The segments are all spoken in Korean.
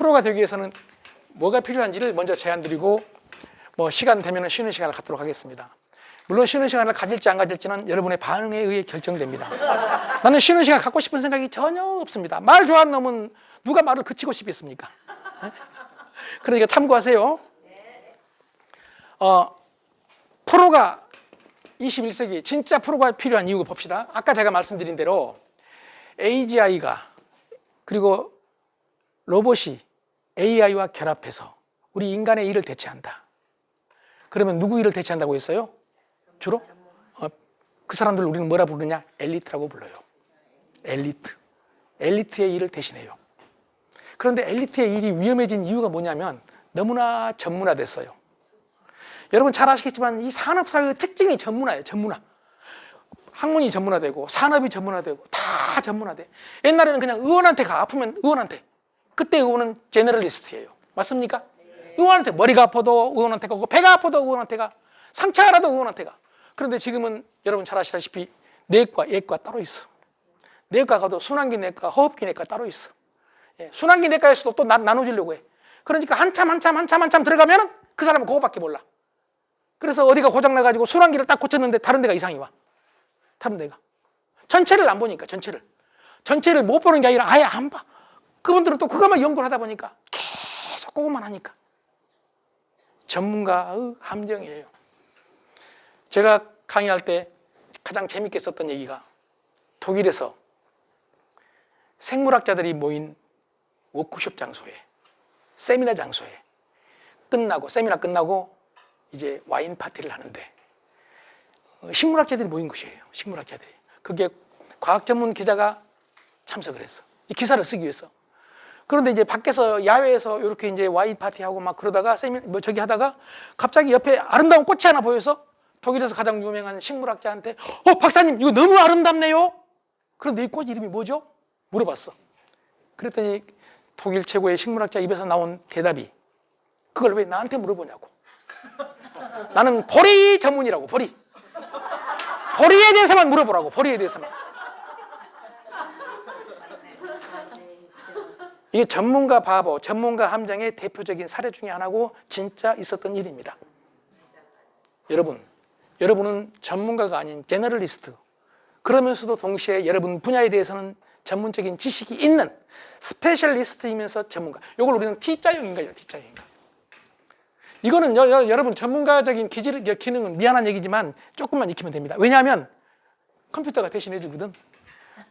프로가 되기 위해서는 뭐가 필요한지를 먼저 제안드리고 뭐 시간 되면 쉬는 시간을 갖도록 하겠습니다. 물론 쉬는 시간을 가질지 안 가질지는 여러분의 반응에 의해 결정됩니다. 나는 쉬는 시간 갖고 싶은 생각이 전혀 없습니다. 말 좋아하는 놈은 누가 말을 그치고 싶겠습니까? 그러니까 참고하세요. 프로가 21세기 진짜 프로가 필요한 이유 봅시다. 아까 제가 말씀드린 대로 AGI가 그리고 로봇이 AI와 결합해서 우리 인간의 일을 대체한다. 그러면 누구 일을 대체한다고 했어요? 주로? 그 사람들 우리는 뭐라 부르냐? 엘리트라고 불러요. 엘리트. 엘리트의 일을 대신해요. 그런데 엘리트의 일이 위험해진 이유가 뭐냐면 너무나 전문화됐어요. 여러분 잘 아시겠지만 이 산업사회의 특징이 전문화예요. 전문화. 학문이 전문화되고 산업이 전문화되고 다 전문화돼. 옛날에는 그냥 의원한테 가. 아프면 의원한테. 그때 의원은 제너럴리스트예요. 맞습니까? 의원한테 머리가 아파도 의원한테 가고 배가 아파도 의원한테 가. 상처가 나도 의원한테 가. 그런데 지금은 여러분 잘 아시다시피 내과, 예과 따로 있어. 내과 가도 순환기 내과, 호흡기 내과 따로 있어. 순환기 내과에서도 또 나눠주려고 해. 그러니까 한참 들어가면 그 사람은 그거밖에 몰라. 그래서 어디가 고장나가지고 순환기를 딱 고쳤는데 다른 데가 이상이 와. 다른 데가. 전체를 안 보니까, 전체를 못 보는 게 아니라 아예 안 봐. 그분들은 또 그것만 연구를 하다 보니까 계속 그것만 하니까. 전문가의 함정이에요. 제가 강의할 때 가장 재밌게 썼던 얘기가 독일에서 생물학자들이 모인 워크숍 장소에, 세미나 장소에 세미나 끝나고 이제 와인 파티를 하는데 식물학자들이 모인 곳이에요. 식물학자들이. 그게 과학 전문 기자가 참석을 했어. 이 기사를 쓰기 위해서. 그런데 이제 밖에서 야외에서 이렇게 이제 와인 파티하고 막 그러다가 저기 하다가 갑자기 옆에 아름다운 꽃이 하나 보여서 독일에서 가장 유명한 식물학자한테 박사님 이거 너무 아름답네요. 그런데 이 꽃 이름이 뭐죠? 물어봤어. 그랬더니 독일 최고의 식물학자 입에서 나온 대답이 그걸 왜 나한테 물어보냐고. 나는 보리 전문이라고. 보리에 대해서만 물어보라고. 보리에 대해서만. 이게 전문가 바보, 전문가 함정의 대표적인 사례 중에 하나고 진짜 있었던 일입니다. 여러분은 전문가가 아닌 제너럴리스트. 그러면서도 동시에 여러분 분야에 대해서는 전문적인 지식이 있는 스페셜리스트이면서 전문가. 이걸 우리는 T자형 인간이에요. T자형 인간. 이거는 여러분 전문가적인 기능은 미안한 얘기지만 조금만 익히면 됩니다. 왜냐하면 컴퓨터가 대신해 주거든.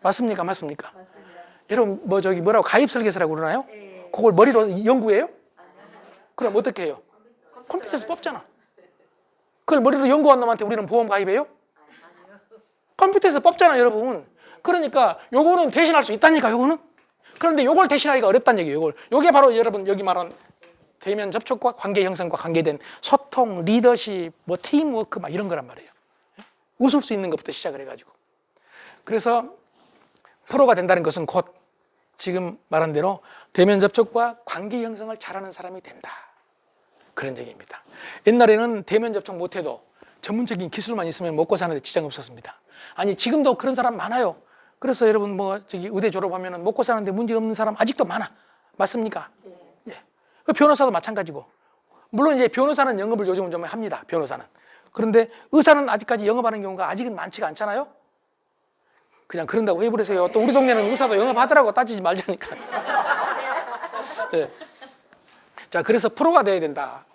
맞습니까? 맞습니까? 맞습니다. 여러분 뭐라고 가입 설계서라고 그러나요? 네. 그걸 머리로 연구해요? 그럼 어떻게 해요? 컴퓨터에서 뽑잖아. 그걸 머리로 연구한 놈한테 우리는 보험 가입해요? 컴퓨터에서 뽑잖아, 여러분. 그러니까 요거는 대신할 수 있다니까, 요거는. 그런데 요걸 대신하기가 어렵다는 얘기예요. 요게 바로 여러분 여기 말한 대면 접촉과 관계 형성과 관계된 소통, 리더십, 뭐 팀워크 막 이런 거란 말이에요. 웃을 수 있는 것부터 시작을 해가지고. 그래서 프로가 된다는 것은 곧 지금 말한 대로 대면 접촉과 관계 형성을 잘하는 사람이 된다. 그런 얘기입니다. 옛날에는 대면 접촉 못해도 전문적인 기술만 있으면 먹고 사는데 지장 없었습니다. 아니 지금도 그런 사람 많아요. 그래서 여러분 의대 졸업하면 먹고 사는데 문제 없는 사람 아직도 많아. 맞습니까? 네. 그 변호사도 마찬가지고. 물론 이제 변호사는 영업을 요즘은 좀 합니다. 변호사는. 그런데 의사는 아직까지 영업하는 경우가 아직은 많지가 않잖아요. 그냥 그런다고 해버리세요. 또 우리 동네는 의사도 영업하더라고. 따지지 말자니까. 네. 자, 그래서 프로가 돼야 된다.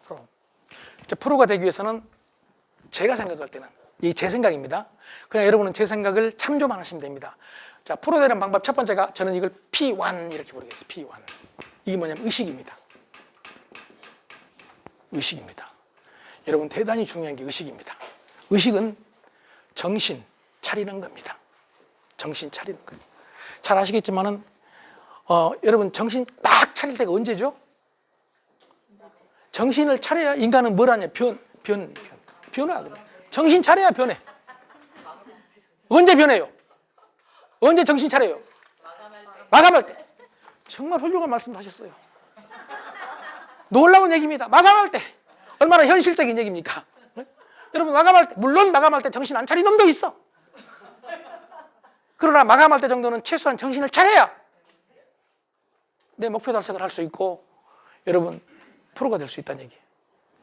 프로가 되기 위해서는 제가 생각할 때는 이 제 생각입니다. 그냥 여러분은 제 생각을 참조만 하시면 됩니다. 자, 프로 되는 방법 첫 번째가 저는 이걸 P1 이렇게 부르겠어요. P1. 이게 뭐냐면 의식입니다. 의식입니다. 여러분 대단히 중요한 게 의식입니다. 의식은 정신 차리는 겁니다. 정신 차리는 거예요. 잘 아시겠지만은 여러분 정신 딱 차릴 때가 언제죠? 정신을 차려야 인간은 뭘 하냐? 변화. 정신 차려야 변해. 언제 변해요? 언제 정신 차려요? 마감할 때. 정말 훌륭한 말씀하셨어요. 놀라운 얘기입니다. 마감할 때. 얼마나 현실적인 얘기입니까? 네? 여러분 마감할 때, 물론 마감할 때 정신 안 차린 놈도 있어. 그러나 마감할 때 정도는 최소한 정신을 차려야 내 목표 달성을 할 수 있고 여러분 프로가 될 수 있다는 얘기예요.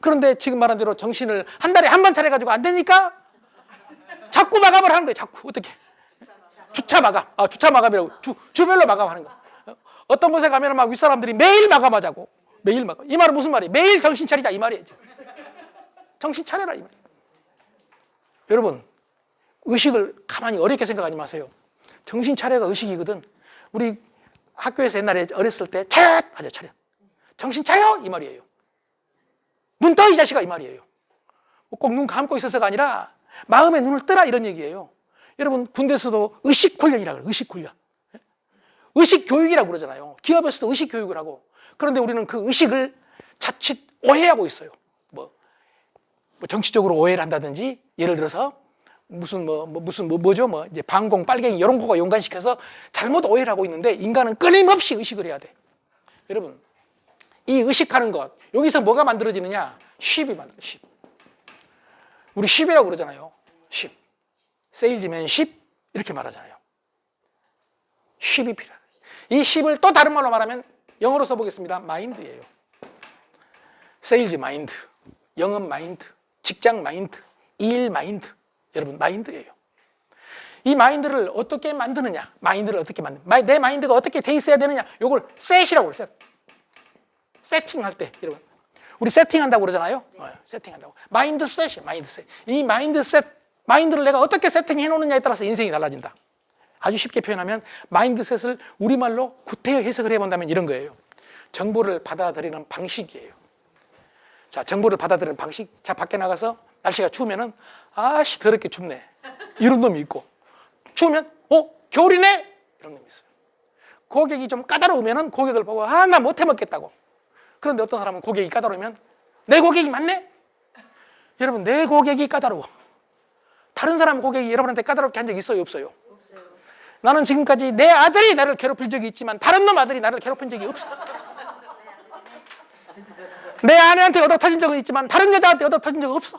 그런데 지금 말한 대로 정신을 한 달에 한 번 차려가지고 안 되니까 자꾸 마감을 하는 거예요. 자꾸 어떻게 주차 마감, 주차 마감이라고 주별로 마감하는 거. 어떤 곳에 가면 막 윗사람들이 매일 마감하자고, 매일 마감. 이 말은 무슨 말이에요? 매일 정신 차리자 이 말이에요. 정신 차려라 이 말이에요. 여러분 의식을 가만히 어렵게 생각하지 마세요. 정신 차려가 의식이거든. 우리 학교에서 옛날에 어렸을 때 차렷 하자 차렷. 정신 차려 이 말이에요. 눈 떠 이 자식아 이 말이에요. 꼭 눈 감고 있어서가 아니라 마음의 눈을 뜨라 이런 얘기예요. 여러분 군대에서도 의식 훈련이라고 해요. 의식 훈련. 의식 교육이라고 그러잖아요. 기업에서도 의식 교육을 하고. 그런데 우리는 그 의식을 자칫 오해하고 있어요. 뭐 정치적으로 오해를 한다든지 예를 들어서 뭐죠? 이제 방공, 빨갱이 이런 거가 연관시켜서 잘못 오해를 하고 있는데 인간은 끊임없이 의식을 해야 돼. 여러분 이 의식하는 것 여기서 뭐가 만들어지느냐? 쉽이 만들어요. 쉽. 우리 쉽이라고 그러잖아요. 쉽. 세일즈맨 쉽 이렇게 말하잖아요. 쉽이 필요해요. 이 쉽을 또 다른 말로 말하면 영어로 써보겠습니다. 마인드예요. 세일즈 마인드, 영업 마인드, 직장 마인드, 일 마인드. 여러분 마인드예요. 이 마인드를 어떻게 만드느냐? 마인드를 어떻게 내 마인드가 어떻게 돼 있어야 되느냐? 이걸 셋이라고 그래요. 세팅할 때 여러분 우리 세팅한다고 그러잖아요. 세팅한다고. 마인드셋이에요. 마인드셋. 이 마인드를 내가 어떻게 세팅해 놓느냐에 따라서 인생이 달라진다. 아주 쉽게 표현하면 마인드셋을 우리말로 구태여 해석을 해본다면 이런 거예요. 정보를 받아들이는 방식이에요. 자, 정보를 받아들이는 방식. 자, 밖에 나가서 날씨가 추우면은 아씨 더럽게 춥네. 이런 놈이 있고 추우면 겨울이네. 이런 놈이 있어요. 고객이 좀 까다로우면은 고객을 보고 나 못해 먹겠다고. 그런데 어떤 사람은 고객이 까다로우면 내 고객이 맞네? 여러분 내 고객이 까다로워. 다른 사람 고객이 여러분한테 까다롭게 한 적 있어요? 없어요? 없어요. 나는 지금까지 내 아들이 나를 괴롭힐 적이 있지만 다른 놈 아들이 나를 괴롭힌 적이 없어. 내 아내한테 얻어터진 적은 있지만 다른 여자한테 얻어터진 적은 없어.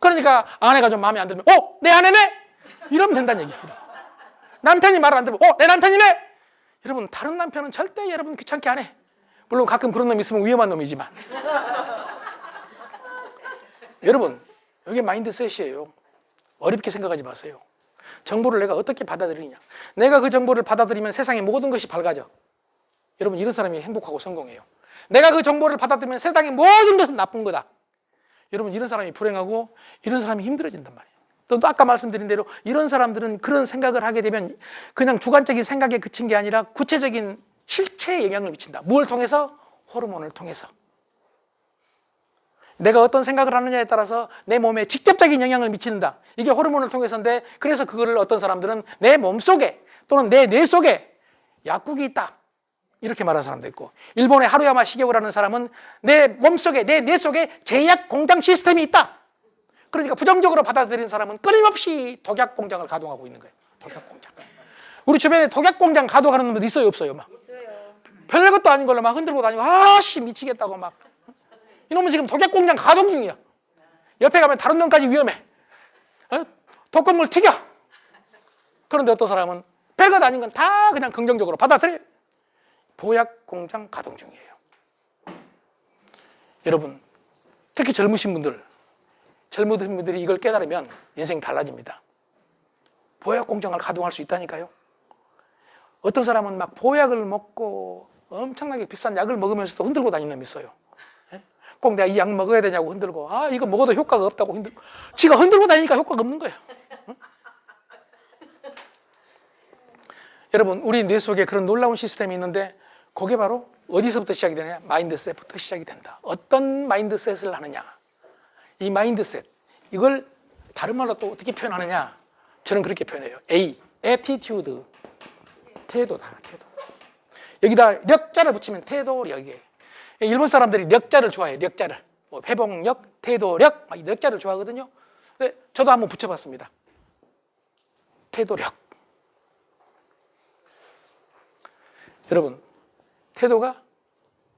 그러니까 아내가 좀 마음에 안 들면 내 아내네? 이러면 된다는 얘기예요. 남편이 말을 안 들으면 내 남편이네? 여러분 다른 남편은 절대 여러분 귀찮게 안 해. 물론 가끔 그런 놈이 있으면 위험한 놈이지만 여러분 이게 마인드셋이에요. 어렵게 생각하지 마세요. 정보를 내가 어떻게 받아들이냐. 내가 그 정보를 받아들이면 세상의 모든 것이 밝아져. 여러분 이런 사람이 행복하고 성공해요. 내가 그 정보를 받아들이면 세상의 모든 것은 나쁜 거다. 여러분 이런 사람이 불행하고 이런 사람이 힘들어진단 말이에요. 또 아까 말씀드린 대로 이런 사람들은 그런 생각을 하게 되면 그냥 주관적인 생각에 그친 게 아니라 구체적인 실체에 영향을 미친다. 무엇을 통해서? 호르몬을 통해서. 내가 어떤 생각을 하느냐에 따라서 내 몸에 직접적인 영향을 미친다. 이게 호르몬을 통해서인데 그래서 그거를 어떤 사람들은 내 몸속에 또는 내 뇌 속에 약국이 있다. 이렇게 말하는 사람도 있고 일본의 하루야마 시게오라는 사람은 내 몸속에 내 뇌 속에 제약 공장 시스템이 있다. 그러니까 부정적으로 받아들이는 사람은 끊임없이 독약 공장을 가동하고 있는 거예요. 독약 공장. 우리 주변에 독약 공장 가동하는 놈들 있어요, 없어요? 막 있어요. 별것도 아닌 걸로 막 흔들고 다니고 미치겠다고 막. 이놈은 지금 독약 공장 가동 중이야. 옆에 가면 다른 놈까지 위험해. 독극물 튀겨. 그런데 어떤 사람은 별것 아닌 건 다 그냥 긍정적으로 받아들여요. 보약 공장 가동 중이에요. 여러분, 특히 젊으신 분들이 이걸 깨달으면 인생 달라집니다. 보약 공장을 가동할 수 있다니까요. 어떤 사람은 막 보약을 먹고 엄청나게 비싼 약을 먹으면서도 흔들고 다니는 놈이 있어요. 꼭 내가 이 약 먹어야 되냐고 흔들고 이거 먹어도 효과가 없다고 흔들고 지가 흔들고 다니니까 효과가 없는 거예요. 여러분 우리 뇌 속에 그런 놀라운 시스템이 있는데 그게 바로 어디서부터 시작이 되느냐? 마인드셋부터 시작이 된다. 어떤 마인드셋을 하느냐? 이 마인드셋 이걸 다른 말로 또 어떻게 표현하느냐? 저는 그렇게 표현해요. attitude 태도다. 태도. 여기다 력자를 붙이면 태도력이에요. 일본 사람들이 력자를 좋아해요. 력자를. 회복력, 태도력, 이 력자를 좋아하거든요. 근데 저도 한번 붙여봤습니다. 태도력. 여러분, 태도가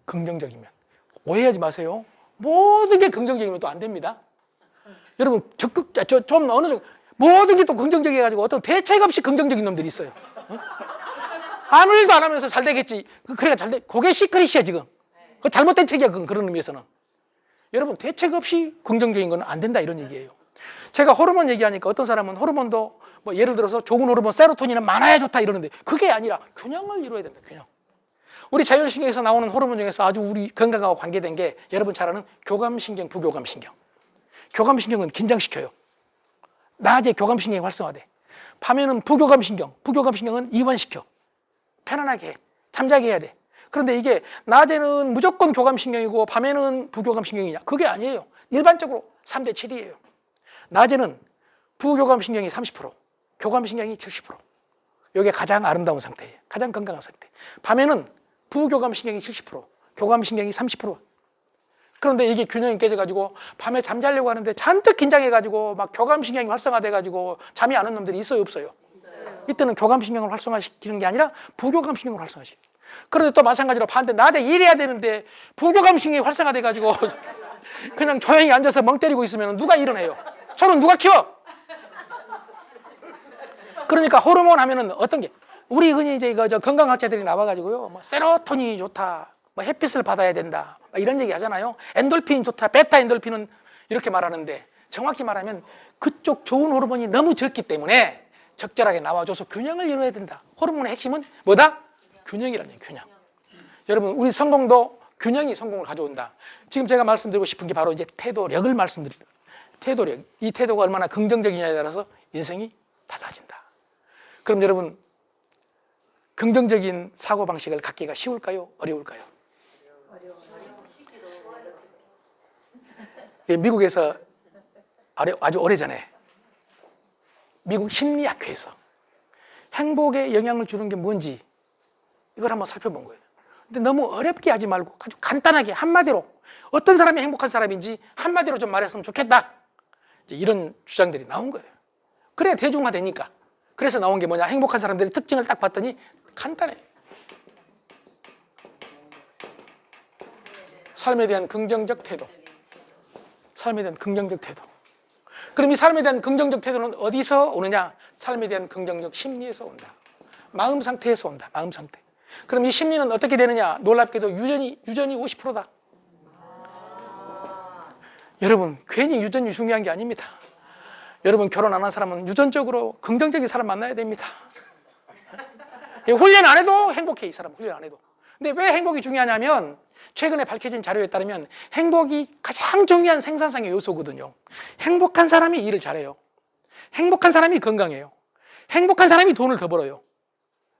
긍정적이면 오해하지 마세요. 모든 게 긍정적이면 또 안 됩니다. 여러분, 좀 어느 정도 모든 게 또 긍정적이어가지고 어떤 대책 없이 긍정적인 놈들이 있어요. 아무 일도 안 하면서 잘 되겠지. 그래가 잘 돼. 그게 시크릿이야 지금. 그 잘못된 책이야 그런 의미에서는. 여러분 대책 없이 긍정적인 건 안 된다 이런 얘기예요. 제가 호르몬 얘기하니까 어떤 사람은 호르몬도 뭐 예를 들어서 좋은 호르몬 세로토닌은 많아야 좋다 이러는데 그게 아니라 균형을 이루어야 된다. 균형. 우리 자율신경에서 나오는 호르몬 중에서 아주 우리 건강하고 관계된 게 여러분 잘 아는 교감신경, 부교감신경. 교감신경은 긴장시켜요. 낮에 교감신경이 활성화돼. 밤에는 부교감신경은 이완시켜. 편안하게 해. 잠자게 해야 돼. 그런데 이게 낮에는 무조건 교감신경이고 밤에는 부교감신경이냐? 그게 아니에요. 일반적으로 3대 7이에요. 낮에는 부교감신경이 30%, 교감신경이 70%. 이게 가장 아름다운 상태예요. 가장 건강한 상태. 밤에는 부교감신경이 70%, 교감신경이 30%. 그런데 이게 균형이 깨져가지고 밤에 잠자려고 하는데 잔뜩 긴장해가지고 막 교감신경이 활성화돼가지고 잠이 안 오는 놈들이 있어요, 없어요? 이때는 교감신경을 활성화시키는 게 아니라 부교감신경을 활성화시켜요. 그런데 또 마찬가지로 반대 낮에 일해야 되는데 부교감신경이 활성화돼가지고 그냥 조용히 앉아서 멍 때리고 있으면 누가 일어나요? 저는 누가 키워? 그러니까 호르몬 하면은 어떤 게 우리 흔히 이제 저 건강학자들이 나와가지고요, 뭐 세로토닌이 좋다, 뭐 햇빛을 받아야 된다, 이런 얘기 하잖아요. 엔돌핀 좋다, 베타 엔돌핀은 이렇게 말하는데 정확히 말하면 그쪽 좋은 호르몬이 너무 적기 때문에 적절하게 나와줘서 균형을 이루어야 된다. 호르몬의 핵심은 뭐다? 균형이라는 얘기예요. 균형. 여러분 우리 성공도 균형이 성공을 가져온다. 지금 제가 말씀드리고 싶은 게 바로 이제 태도력을 말씀드립니다. 태도력. 이 태도가 얼마나 긍정적이냐에 따라서 인생이 달라진다. 그럼 여러분 긍정적인 사고방식을 갖기가 쉬울까요? 어려울까요? 미국에서 아주 오래전에 미국 심리학회에서 행복에 영향을 주는 게 뭔지 이걸 한번 살펴본 거예요. 근데 너무 어렵게 하지 말고 아주 간단하게 한마디로 어떤 사람이 행복한 사람인지 한마디로 좀 말했으면 좋겠다. 이제 이런 주장들이 나온 거예요. 그래야 대중화되니까. 그래서 나온 게 뭐냐? 행복한 사람들의 특징을 딱 봤더니 간단해. 삶에 대한 긍정적 태도. 삶에 대한 긍정적 태도. 그럼 이 삶에 대한 긍정적 태도는 어디서 오느냐? 삶에 대한 긍정적 심리에서 온다. 마음 상태에서 온다. 마음 상태. 그럼 이 심리는 어떻게 되느냐? 놀랍게도 유전이 50%다. 여러분 괜히 유전이 중요한 게 아닙니다. 여러분 결혼 안 한 사람은 유전적으로 긍정적인 사람 만나야 됩니다. 훈련 안 해도 행복해. 이 사람 훈련 안 해도. 근데 왜 행복이 중요하냐면 최근에 밝혀진 자료에 따르면 행복이 가장 중요한 생산성의 요소거든요. 행복한 사람이 일을 잘해요. 행복한 사람이 건강해요. 행복한 사람이 돈을 더 벌어요.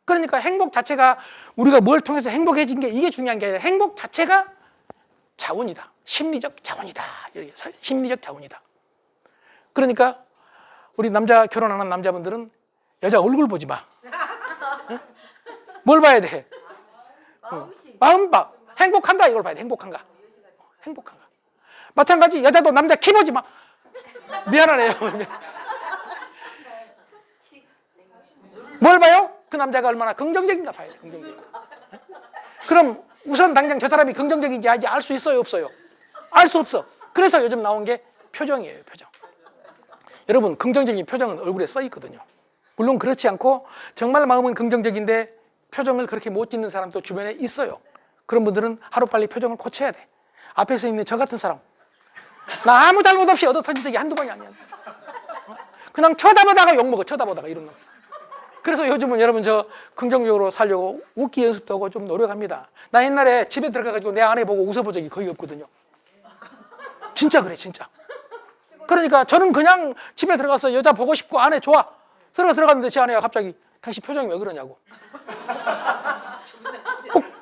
그러니까 행복 자체가 우리가 뭘 통해서 행복해진 게 이게 중요한 게 아니라 행복 자체가 자원이다. 심리적 자원이다. 심리적 자원이다. 그러니까 우리 남자 결혼하는 남자분들은 여자 얼굴 보지 마. 응? 뭘 봐야 돼? 마음 봐. 행복한가 이걸 봐야 돼. 행복한가. 행복한가. 마찬가지 여자도 남자 키 보지 마. 미안하네요. 뭘 봐요? 그 남자가 얼마나 긍정적인가 봐야 돼. 긍정적인. 그럼 우선 당장 저 사람이 긍정적인지 아닌지 알 수 있어요? 없어요? 알 수 없어. 그래서 요즘 나온 게 표정이에요. 표정. 여러분 긍정적인 표정은 얼굴에 써 있거든요. 물론 그렇지 않고 정말 마음은 긍정적인데 표정을 그렇게 못 짓는 사람도 주변에 있어요. 그런 분들은 하루빨리 표정을 고쳐야 돼. 앞에 서 있는 저 같은 사람 나 아무 잘못 없이 얻어 터진 적이 한두 번이 아니야. 그냥 쳐다보다가 욕먹어. 쳐다보다가 이런 거. 그래서 요즘은 여러분 저 긍정적으로 살려고 웃기 연습도 하고 좀 노력합니다. 나 옛날에 집에 들어가가지고 내 아내 보고 웃어본 적이 거의 없거든요. 진짜 그래 진짜. 그러니까 저는 그냥 집에 들어가서 여자 보고 싶고 아내 좋아. 들어갔는데 제 아내가 갑자기 당신 표정이 왜 그러냐고.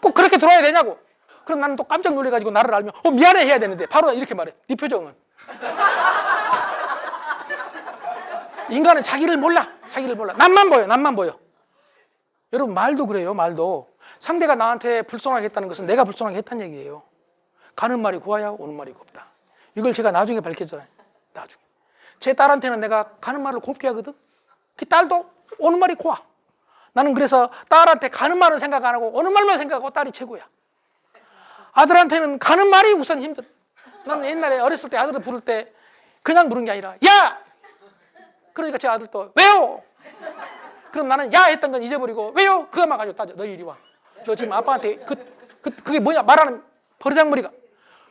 꼭 그렇게 들어와야 되냐고. 그럼 나는 또 깜짝 놀래가지고 나를 알면 미안해 해야 되는데 바로 이렇게 말해. 네 표정은. 인간은 자기를 몰라. 자기를 몰라. 남만 보여. 남만 보여. 여러분 말도 그래요. 말도. 상대가 나한테 불손하게 했다는 것은 내가 불손하게 했다는 얘기예요. 가는 말이 고와야 오는 말이 곱다. 이걸 제가 나중에 밝혔잖아요. 나중에. 제 딸한테는 내가 가는 말을 곱게 하거든. 그 딸도 오는 말이 고와. 나는 그래서 딸한테 가는 말은 생각 안 하고 오는 말만 생각하고 딸이 최고야. 아들한테는 가는 말이 우선 힘들어. 나는 옛날에 어렸을 때 아들을 부를 때 그냥 부른 게 아니라 야! 그러니까 제 아들도 왜요? 그럼 나는 야 했던 건 잊어버리고 왜요? 그것만 가지고 따져. 너 이리 와. 너 지금 아빠한테 그게 뭐냐 말하는 버르장머리가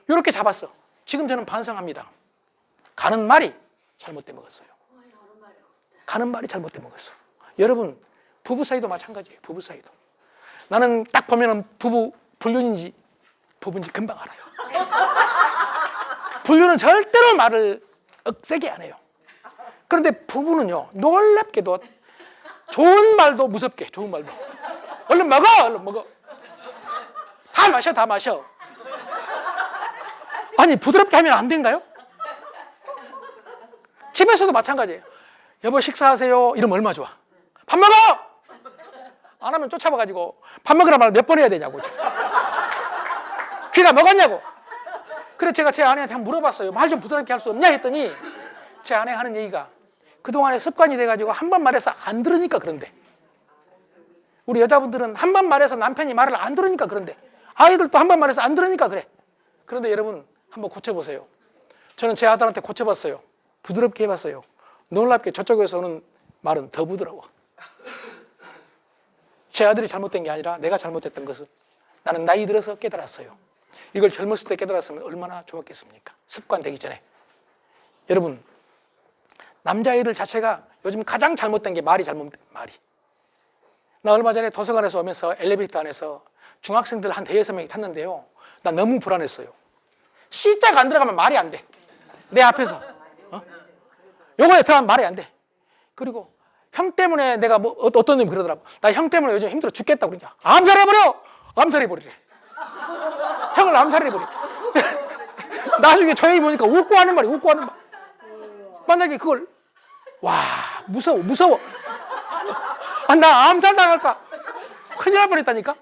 이렇게 잡았어. 지금 저는 반성합니다. 가는 말이 잘못돼 먹었어요. 가는 말이 잘못돼 먹었어. 여러분 부부 사이도 마찬가지예요. 부부 사이도. 나는 딱 보면은 부부 불륜인지 부부인지 금방 알아요. 불륜은 절대로 말을 세게 안 해요. 그런데 부부는요 놀랍게도 좋은 말도 무섭게 좋은 말도 얼른 먹어 얼른 먹어 다 마셔 다 마셔. 아니 부드럽게 하면 안 된가요? 집에서도 마찬가지예요. 여보 식사하세요 이러면 얼마나 좋아. 밥 먹어! 안 하면 쫓아와가지고 밥 먹으라 말 몇 번 해야 되냐고. 귀가 먹었냐고. 그래서 제가 제 아내한테 한번 물어봤어요. 말 좀 부드럽게 할 수 없냐 했더니 제 아내가 하는 얘기가 그동안에 습관이 돼가지고 한 번 말해서 안 들으니까 그런데. 우리 여자분들은 한 번 말해서 남편이 말을 안 들으니까 그런데 아이들도 한 번 말해서 안 들으니까 그래. 그런데 여러분 한번 고쳐보세요. 저는 제 아들한테 고쳐봤어요. 부드럽게 해봤어요. 놀랍게 저쪽에서 오는 말은 더 부드러워. 제 아들이 잘못된 게 아니라 내가 잘못했던 것을 나는 나이 들어서 깨달았어요. 이걸 젊었을 때 깨달았으면 얼마나 좋았겠습니까? 습관되기 전에. 여러분 남자애들 자체가 요즘 가장 잘못된 게 말이 말이. 나 얼마 전에 도서관에서 오면서 엘리베이터 안에서 중학생들 한 대여섯 명이 탔는데요. 나 너무 불안했어요. C자가 안 들어가면 말이 안 돼. 내 앞에서. 요거에 들어가면 말이 안 돼. 그리고 형 때문에 내가 뭐 어떤 놈이 그러더라고. 나 형 때문에 요즘 힘들어 죽겠다고 그러니까 암살해버려! 암살해버리래. 형을 암살해버려. 나중에 저 얘기 보니까 웃고 하는 말이 웃고 하는 말. 만약에 그걸 와 무서워. 아, 나 암살당할까? 큰일 날 뻔했다니까.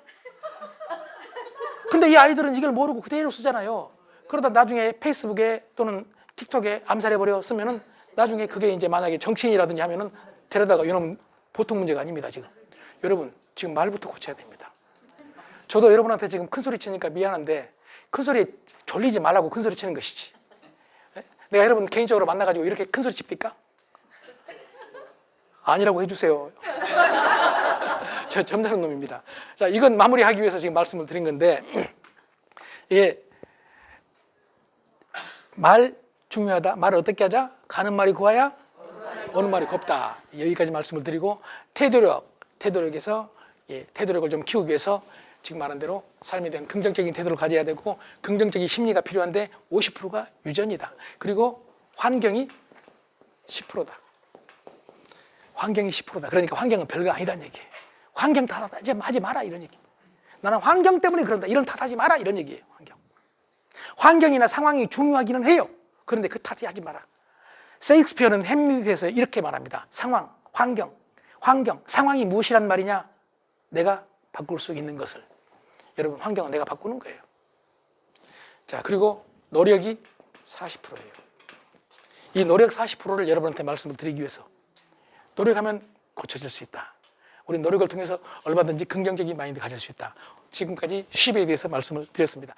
근데 이 아이들은 이걸 모르고 그대로 쓰잖아요. 그러다 나중에 페이스북에 또는 틱톡에 암살해버려 쓰면은 나중에 그게 이제 만약에 정치인이라든지 하면은 데려다가 이놈 보통 문제가 아닙니다. 지금 여러분 지금 말부터 고쳐야 됩니다. 저도 여러분한테 지금 큰 소리 치니까 미안한데 큰 소리 졸리지 말라고 큰 소리 치는 것이지. 내가 여러분 개인적으로 만나가지고 이렇게 큰 소리 칩니까? 아니라고 해주세요. 저 점잖은 놈입니다. 자, 이건 마무리하기 위해서 지금 말씀을 드린 건데, 예, 말 중요하다. 말을 어떻게 하자? 가는 말이 고와야 오는 말이 곱다. 여기까지 말씀을 드리고 태도력에서 태도력을 좀 키우기 위해서 지금 말한 대로 삶에 대한 긍정적인 태도를 가져야 되고 긍정적인 심리가 필요한데 50%가 유전이다. 그리고 환경이 10%다. 환경이 10%다. 그러니까 환경은 별거 아니다는 얘기예요. 환경 탓하지 마라 이런 얘기. 나는 환경 때문에 그런다. 이런 탓하지 마라 이런 얘기예요. 환경이나 상황이 중요하기는 해요. 그런데 그 탓하지 마라. 셰익스피어는 햄릿에서 이렇게 말합니다. 상황, 환경, 상황이 무엇이란 말이냐? 내가 바꿀 수 있는 것을. 여러분 환경은 내가 바꾸는 거예요. 자, 그리고 노력이 40%예요. 이 노력 40%를 여러분한테 말씀을 드리기 위해서 노력하면 고쳐질 수 있다. 우리 노력을 통해서 얼마든지 긍정적인 마인드 가질 수 있다. 지금까지 쉽에 대해서 말씀을 드렸습니다.